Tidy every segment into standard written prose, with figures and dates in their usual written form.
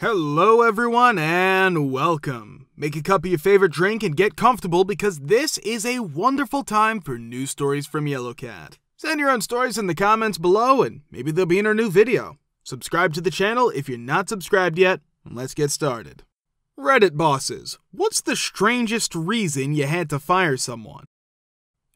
Hello everyone and welcome. Make a cup of your favorite drink and get comfortable because this is a wonderful time for news stories from Yellow Cat. Send your own stories in the comments below and maybe they'll be in our new video. Subscribe to the channel if you're not subscribed yet, and let's get started. Reddit bosses, what's the strangest reason you had to fire someone?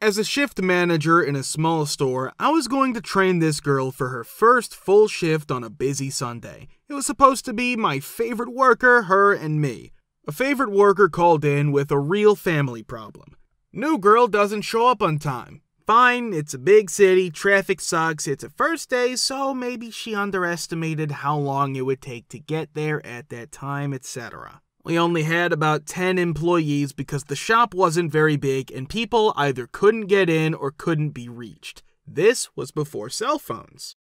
As a shift manager in a small store, I was going to train this girl for her first full shift on a busy Sunday. It was supposed to be my favorite worker, her and me. A favorite worker called in with a real family problem. New girl doesn't show up on time. Fine, it's a big city, traffic sucks, it's a first day, so maybe she underestimated how long it would take to get there at that time, etc. We only had about 10 employees because the shop wasn't very big and people either couldn't get in or couldn't be reached. This was before cell phones.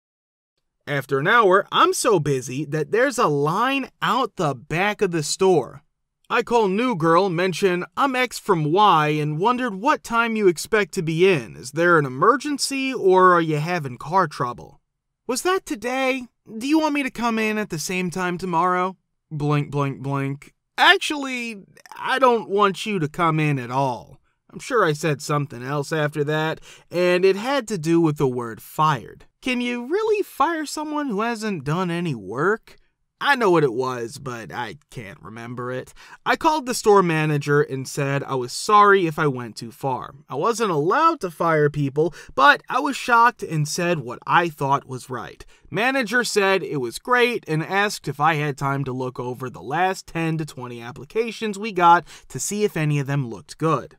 After an hour, I'm so busy that there's a line out the back of the store. I call new girl, mention I'm X from Y, and wondered what time you expect to be in. Is there an emergency or are you having car trouble? Was that today? Do you want me to come in at the same time tomorrow? Blink, blink, blink. Actually, I don't want you to come in at all. I'm sure I said something else after that, and it had to do with the word fired. Can you really fire someone who hasn't done any work? I know what it was, but I can't remember it. I called the store manager and said I was sorry if I went too far. I wasn't allowed to fire people, but I was shocked and said what I thought was right. Manager said it was great and asked if I had time to look over the last 10 to 20 applications we got to see if any of them looked good.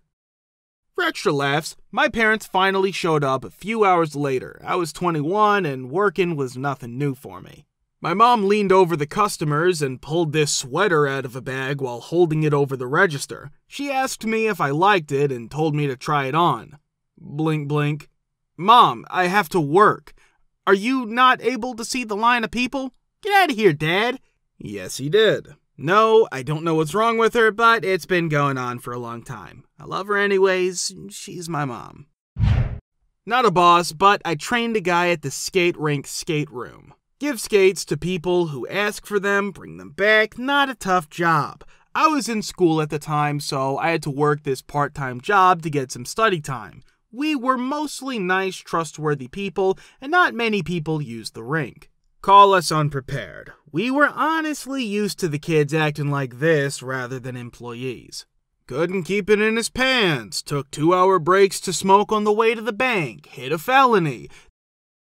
For extra laughs, my parents finally showed up a few hours later. I was 21 and working was nothing new for me. My mom leaned over the customers and pulled this sweater out of a bag while holding it over the register. She asked me if I liked it and told me to try it on. Blink, blink. Mom, I have to work. Are you not able to see the line of people? Get out of here, Dad. Yes, he did. No, I don't know what's wrong with her, but it's been going on for a long time. I love her anyways. She's my mom. Not a boss, but I trained a guy at the skate rink skate room. Give skates to people who ask for them, bring them back, not a tough job. I was in school at the time, so I had to work this part-time job to get some study time. We were mostly nice, trustworthy people, and not many people used the rink. Call us unprepared. We were honestly used to the kids acting like this rather than employees. Couldn't keep it in his pants, took 2-hour breaks to smoke on the way to the bank, hit a felony.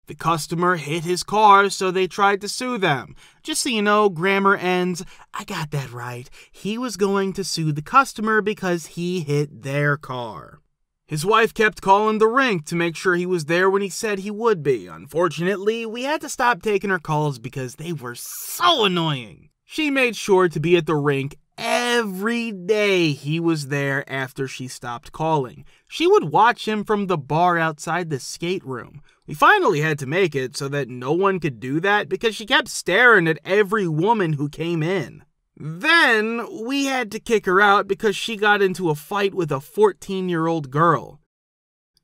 The customer hit his car, so they tried to sue them. Just so you know, grammar ends. I got that right. He was going to sue the customer because he hit their car. His wife kept calling the rink to make sure he was there when he said he would be. Unfortunately, we had to stop taking her calls because they were so annoying. She made sure to be at the rink every day he was there after she stopped calling. She would watch him from the bar outside the skate room. We finally had to make it so that no one could do that because she kept staring at every woman who came in. Then we had to kick her out because she got into a fight with a 14-year-old girl.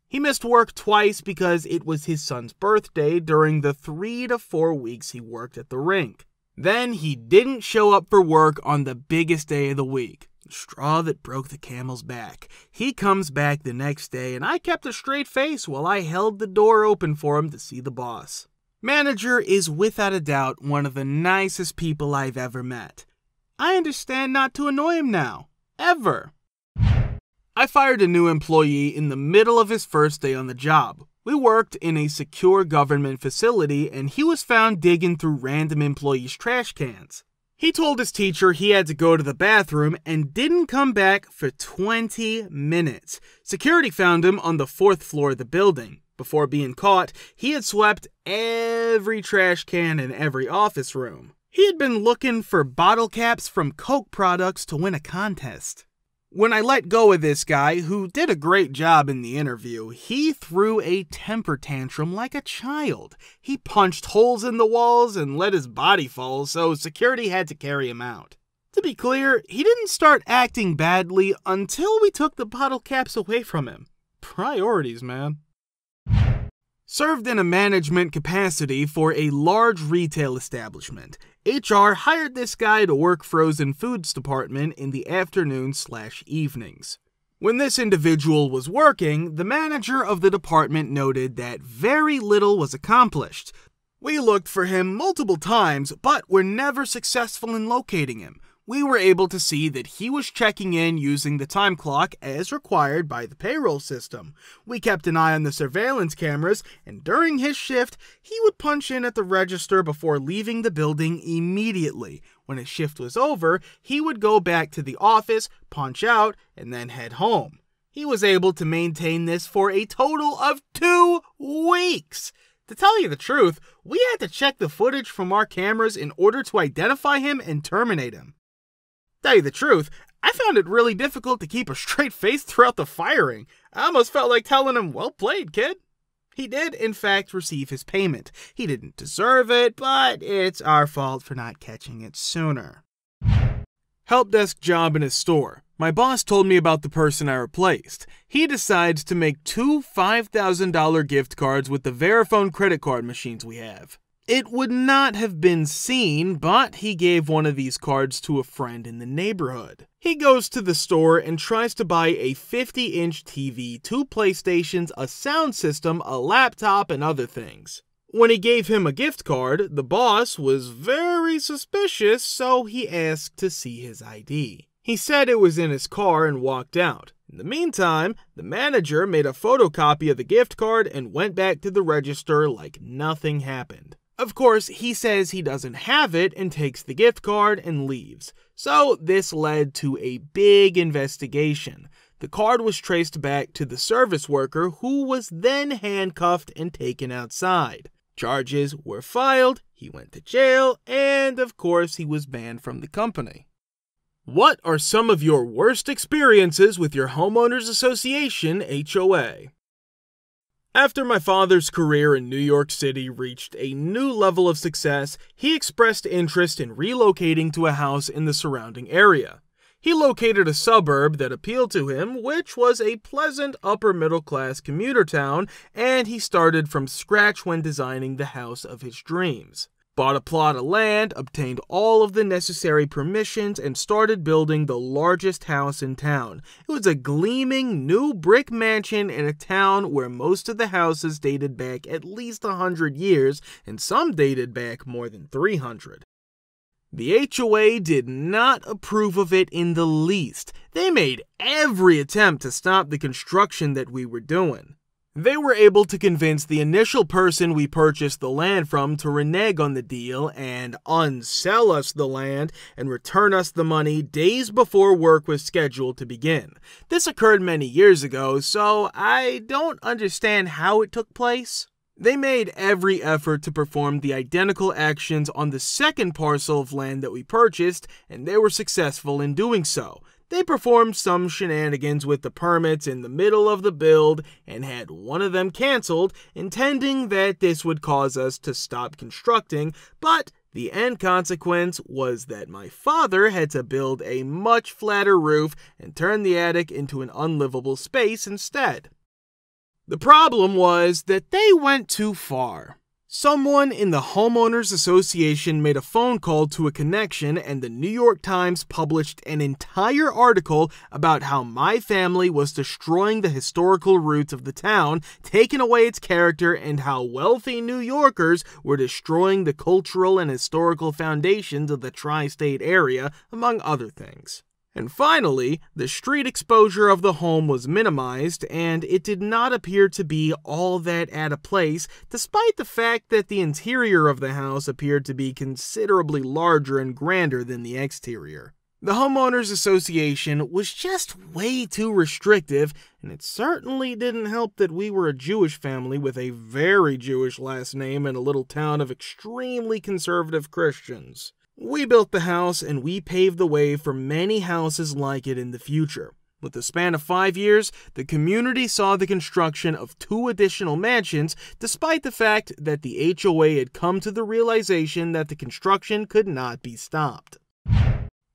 He missed work twice because it was his son's birthday during the 3 to 4 weeks he worked at the rink. Then he didn't show up for work on the biggest day of the week. The straw that broke the camel's back. He comes back the next day and I kept a straight face while I held the door open for him to see the boss. Manager is without a doubt one of the nicest people I've ever met. I understand not to annoy him now. Ever. I fired a new employee in the middle of his first day on the job. We worked in a secure government facility and he was found digging through random employees' trash cans. He told his teacher he had to go to the bathroom and didn't come back for 20 minutes. Security found him on the 4th floor of the building. Before being caught, he had swept every trash can in every office room. He had been looking for bottle caps from Coke products to win a contest. When I let go of this guy, who did a great job in the interview, he threw a temper tantrum like a child. He punched holes in the walls and let his body fall, so security had to carry him out. To be clear, he didn't start acting badly until we took the bottle caps away from him. Priorities, man. Served in a management capacity for a large retail establishment, HR hired this guy to work frozen foods department in the afternoons/evenings. When this individual was working, the manager of the department noted that very little was accomplished. We looked for him multiple times, but were never successful in locating him. We were able to see that he was checking in using the time clock as required by the payroll system. We kept an eye on the surveillance cameras, and during his shift, he would punch in at the register before leaving the building immediately. When his shift was over, he would go back to the office, punch out, and then head home. He was able to maintain this for a total of 2 weeks. To tell you the truth, we had to check the footage from our cameras in order to identify him and terminate him. Tell you the truth, I found it really difficult to keep a straight face throughout the firing. I almost felt like telling him, "Well played, kid." He did, in fact, receive his payment. He didn't deserve it, but it's our fault for not catching it sooner. Help desk job in a store. My boss told me about the person I replaced. He decides to make 2 $5,000 gift cards with the Verifone credit card machines we have. It would not have been seen, but he gave one of these cards to a friend in the neighborhood. He goes to the store and tries to buy a 50-inch TV, 2 PlayStations, a sound system, a laptop, and other things. When he gave him a gift card, the boss was very suspicious, so he asked to see his ID. He said it was in his car and walked out. In the meantime, the manager made a photocopy of the gift card and went back to the register like nothing happened. Of course, he says he doesn't have it and takes the gift card and leaves. So this led to a big investigation. The card was traced back to the service worker, who was then handcuffed and taken outside. Charges were filed, he went to jail, and of course he was banned from the company. What are some of your worst experiences with your homeowners association HOA? After my father's career in New York City reached a new level of success, he expressed interest in relocating to a house in the surrounding area. He located a suburb that appealed to him, which was a pleasant upper-middle-class commuter town, and he started from scratch when designing the house of his dreams. Bought a plot of land, obtained all of the necessary permissions, and started building the largest house in town. It was a gleaming new brick mansion in a town where most of the houses dated back at least 100 years, and some dated back more than 300. The HOA did not approve of it in the least. They made every attempt to stop the construction that we were doing. They were able to convince the initial person we purchased the land from to renege on the deal and unsell us the land and return us the money days before work was scheduled to begin. This occurred many years ago, so I don't understand how it took place. They made every effort to perform the identical actions on the second parcel of land that we purchased, and they were successful in doing so. They performed some shenanigans with the permits in the middle of the build and had one of them canceled, intending that this would cause us to stop constructing, but the end consequence was that my father had to build a much flatter roof and turn the attic into an unlivable space instead. The problem was that they went too far. Someone in the homeowners association made a phone call to a connection, and the New York Times published an entire article about how my family was destroying the historical roots of the town, taking away its character, and how wealthy New Yorkers were destroying the cultural and historical foundations of the tri-state area, among other things. And finally, the street exposure of the home was minimized, and it did not appear to be all that out of place, despite the fact that the interior of the house appeared to be considerably larger and grander than the exterior. The homeowners association was just way too restrictive, and it certainly didn't help that we were a Jewish family with a very Jewish last name in a little town of extremely conservative Christians. We built the house, and we paved the way for many houses like it in the future. With the span of 5 years, the community saw the construction of 2 additional mansions, despite the fact that the HOA had come to the realization that the construction could not be stopped.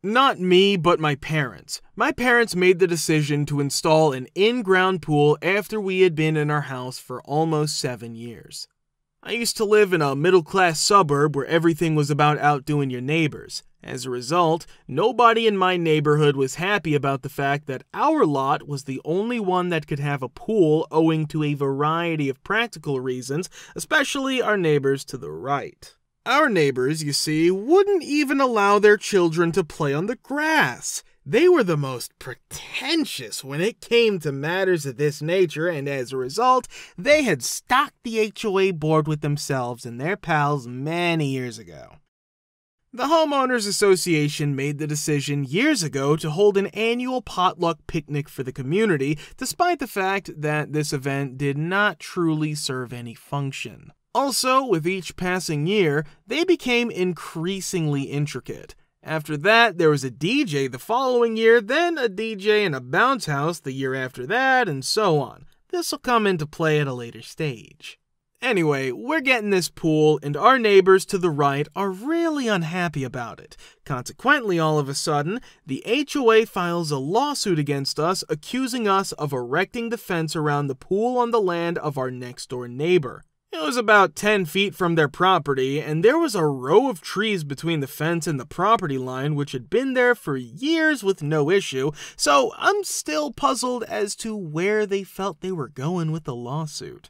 Not me, but my parents. My parents made the decision to install an in-ground pool after we had been in our house for almost 7 years. I used to live in a middle-class suburb where everything was about outdoing your neighbors. As a result, nobody in my neighborhood was happy about the fact that our lot was the only one that could have a pool owing to a variety of practical reasons, especially our neighbors to the right. Our neighbors, you see, wouldn't even allow their children to play on the grass. They were the most pretentious when it came to matters of this nature, and as a result, they had stocked the HOA board with themselves and their pals many years ago. The Homeowners Association made the decision years ago to hold an annual potluck picnic for the community, despite the fact that this event did not truly serve any function. Also, with each passing year, they became increasingly intricate. After that, there was a DJ the following year, then a DJ and a bounce house the year after that, and so on. This will come into play at a later stage. Anyway, we're getting this pool, and our neighbors to the right are really unhappy about it. Consequently, all of a sudden, the HOA files a lawsuit against us, accusing us of erecting the fence around the pool on the land of our next-door neighbor. It was about 10 feet from their property, and there was a row of trees between the fence and the property line which had been there for years with no issue, so I'm still puzzled as to where they felt they were going with the lawsuit.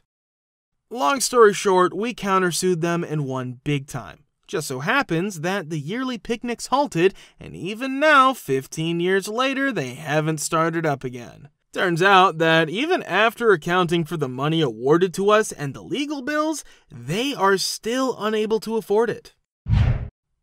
Long story short, we countersued them and won big time. Just so happens that the yearly picnics halted, and even now, 15 years later, they haven't started up again. Turns out that even after accounting for the money awarded to us and the legal bills, they are still unable to afford it.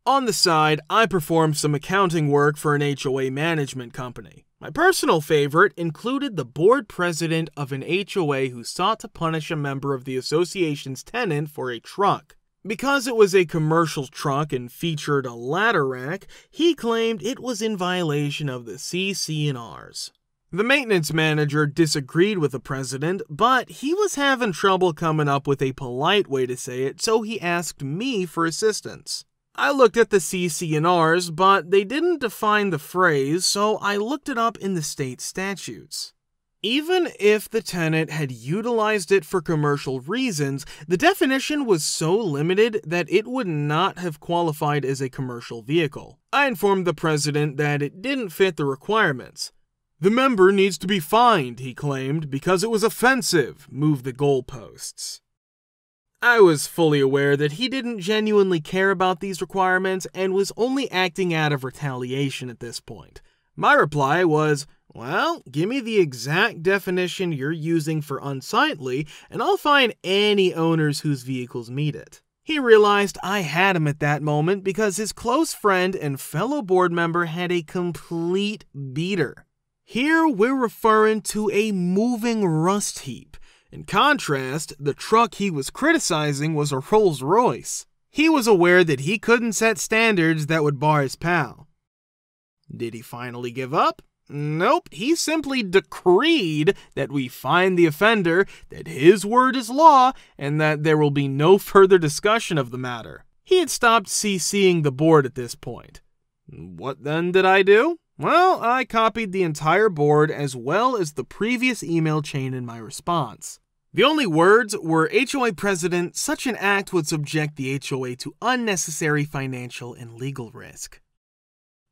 On the side, I performed some accounting work for an HOA management company. My personal favorite included the board president of an HOA who sought to punish a member of the association's tenant for a truck. Because it was a commercial truck and featured a ladder rack, he claimed it was in violation of the CC&Rs. The maintenance manager disagreed with the president, but he was having trouble coming up with a polite way to say it, so he asked me for assistance. I looked at the CC&Rs, but they didn't define the phrase, so I looked it up in the state statutes. Even if the tenant had utilized it for commercial reasons, the definition was so limited that it would not have qualified as a commercial vehicle. I informed the president that it didn't fit the requirements. The member needs to be fined, he claimed, because it was offensive. Move the goalposts. I was fully aware that he didn't genuinely care about these requirements and was only acting out of retaliation at this point. My reply was, well, give me the exact definition you're using for unsightly, and I'll find any owners whose vehicles meet it. He realized I had him at that moment because his close friend and fellow board member had a complete beater. Here we're referring to a moving rust heap. In contrast, the truck he was criticizing was a Rolls Royce. He was aware that he couldn't set standards that would bar his pal. Did he finally give up? Nope, he simply decreed that we fine the offender, that his word is law, and that there will be no further discussion of the matter. He had stopped CCing the board at this point. What then did I do? Well, I copied the entire board as well as the previous email chain in my response. The only words were, HOA President, such an act would subject the HOA to unnecessary financial and legal risk.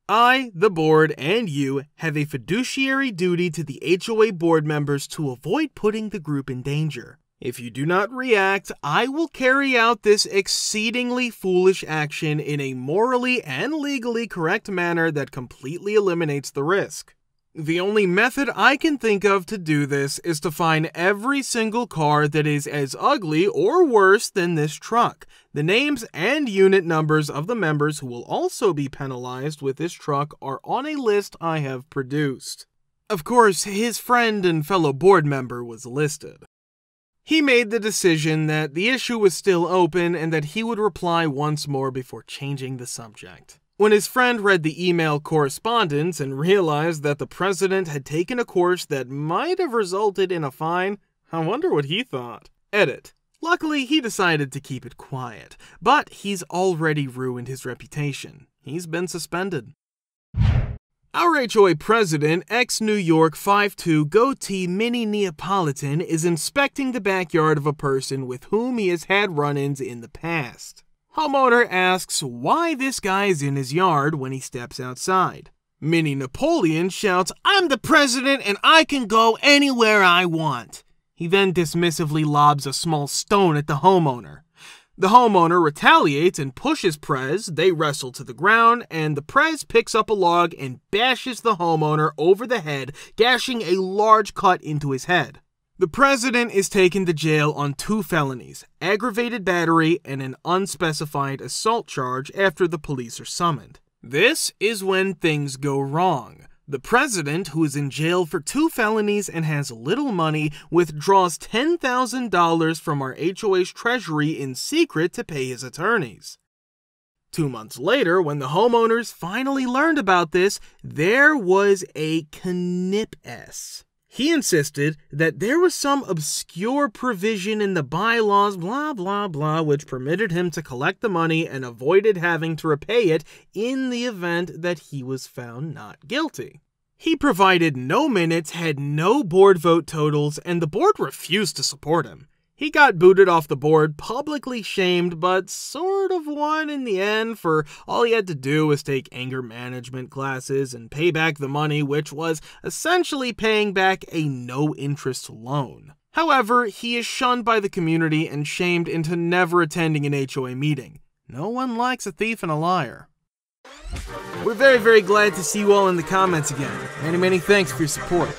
I, the board, and you have a fiduciary duty to the HOA board members to avoid putting the group in danger. If you do not react, I will carry out this exceedingly foolish action in a morally and legally correct manner that completely eliminates the risk. The only method I can think of to do this is to find every single car that is as ugly or worse than this truck. The names and unit numbers of the members who will also be penalized with this truck are on a list I have produced. Of course, his friend and fellow board member was listed. He made the decision that the issue was still open and that he would reply once more before changing the subject. When his friend read the email correspondence and realized that the president had taken a course that might have resulted in a fine, I wonder what he thought. Edit. Luckily, he decided to keep it quiet, but he's already ruined his reputation. He's been suspended. Our HOA president, ex-New York 5'2" goatee mini Neapolitan, is inspecting the backyard of a person with whom he has had run-ins in the past. Homeowner asks why this guy is in his yard when he steps outside. Mini Napoleon shouts, "I'm the president and I can go anywhere I want." He then dismissively lobs a small stone at the homeowner. The homeowner retaliates and pushes Prez, they wrestle to the ground, and the Prez picks up a log and bashes the homeowner over the head, gashing a large cut into his head. The president is taken to jail on 2 felonies, aggravated battery and an unspecified assault charge after the police are summoned. This is when things go wrong. The president, who is in jail for 2 felonies and has little money, withdraws $10,000 from our HOA's treasury in secret to pay his attorneys. 2 months later, when the homeowners finally learned about this, there was a knip-s. He insisted that there was some obscure provision in the bylaws, blah blah blah, which permitted him to collect the money and avoided having to repay it in the event that he was found not guilty. He provided no minutes, had no board vote totals, and the board refused to support him. He got booted off the board, publicly shamed, but sort of won in the end, for all he had to do was take anger management classes and pay back the money, which was essentially paying back a no-interest loan. However, he is shunned by the community and shamed into never attending an HOA meeting. No one likes a thief and a liar. We're very glad to see you all in the comments again. Many thanks for your support.